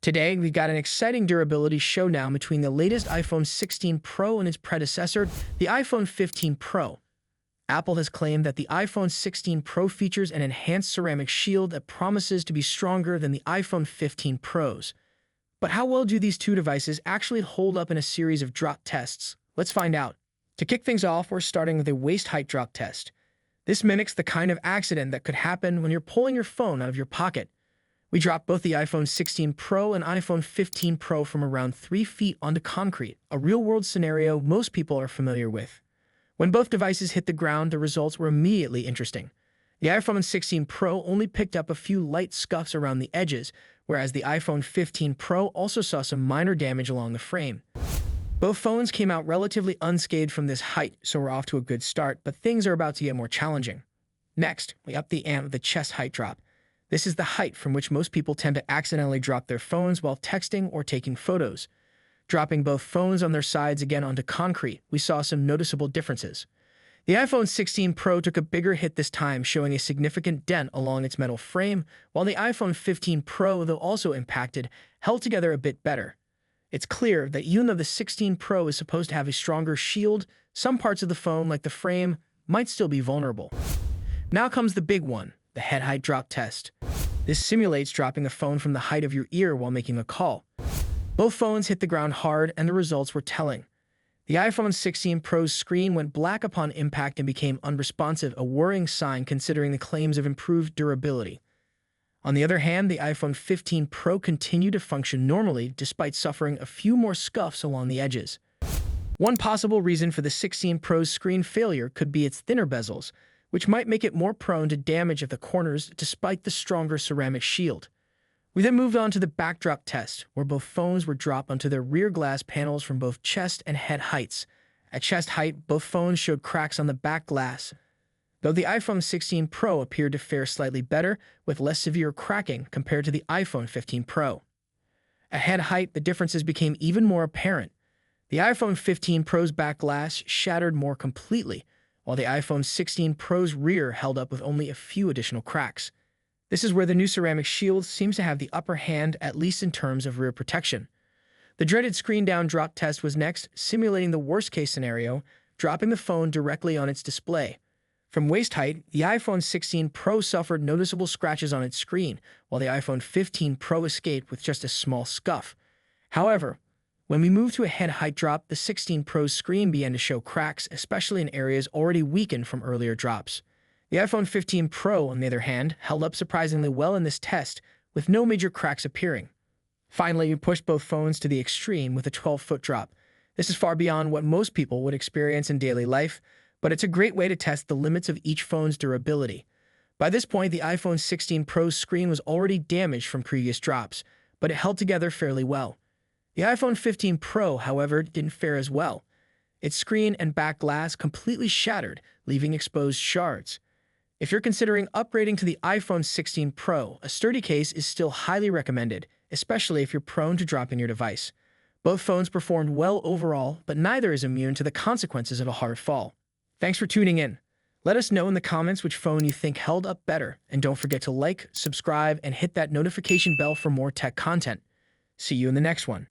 Today, we've got an exciting durability showdown between the latest iPhone 16 Pro and its predecessor, the iPhone 15 Pro. Apple has claimed that the iPhone 16 Pro features an enhanced ceramic shield that promises to be stronger than the iPhone 15 Pros. But how well do these two devices actually hold up in a series of drop tests? Let's find out. To kick things off, we're starting with a waist height drop test. This mimics the kind of accident that could happen when you're pulling your phone out of your pocket. We dropped both the iPhone 16 Pro and iPhone 15 Pro from around 3 feet onto concrete, a real-world scenario most people are familiar with. When both devices hit the ground, the results were immediately interesting. The iPhone 16 Pro only picked up a few light scuffs around the edges, whereas the iPhone 15 Pro also saw some minor damage along the frame. Both phones came out relatively unscathed from this height, so we're off to a good start, but things are about to get more challenging. Next, we up the ante with the chest height drop. This is the height from which most people tend to accidentally drop their phones while texting or taking photos. Dropping both phones on their sides again onto concrete, we saw some noticeable differences. The iPhone 16 Pro took a bigger hit this time, showing a significant dent along its metal frame, while the iPhone 15 Pro, though also impacted, held together a bit better. It's clear that even though the 16 Pro is supposed to have a stronger shield, some parts of the phone, like the frame, might still be vulnerable. Now comes the big one, the head height drop test. This simulates dropping the phone from the height of your ear while making a call. Both phones hit the ground hard, and the results were telling. The iPhone 16 Pro's screen went black upon impact and became unresponsive, a worrying sign considering the claims of improved durability. On the other hand, the iPhone 15 Pro continued to function normally despite suffering a few more scuffs along the edges. One possible reason for the 16 Pro's screen failure could be its thinner bezels, which might make it more prone to damage at the corners despite the stronger ceramic shield. We then moved on to the backdrop test, where both phones were dropped onto their rear glass panels from both chest and head heights. At chest height, both phones showed cracks on the back glass, though the iPhone 16 Pro appeared to fare slightly better, with less severe cracking compared to the iPhone 15 Pro. At head height, the differences became even more apparent. The iPhone 15 Pro's back glass shattered more completely, while the iPhone 16 Pro's rear held up with only a few additional cracks. This is where the new ceramic shield seems to have the upper hand, at least in terms of rear protection. The dreaded screen-down drop test was next, simulating the worst-case scenario, dropping the phone directly on its display. From waist height, the iPhone 16 Pro suffered noticeable scratches on its screen, while the iPhone 15 Pro escaped with just a small scuff. However, when we moved to a head height drop, the 16 Pro's screen began to show cracks, especially in areas already weakened from earlier drops. The iPhone 15 Pro, on the other hand, held up surprisingly well in this test, with no major cracks appearing. Finally, we pushed both phones to the extreme with a 12-foot drop. This is far beyond what most people would experience in daily life, but it's a great way to test the limits of each phone's durability. By this point, the iPhone 16 Pro's screen was already damaged from previous drops, but it held together fairly well. The iPhone 15 Pro, however, didn't fare as well. Its screen and back glass completely shattered, leaving exposed shards. If you're considering upgrading to the iPhone 16 Pro, a sturdy case is still highly recommended, especially if you're prone to dropping your device. Both phones performed well overall, but neither is immune to the consequences of a hard fall. Thanks for tuning in. Let us know in the comments which phone you think held up better, and don't forget to like, subscribe, and hit that notification bell for more tech content. See you in the next one.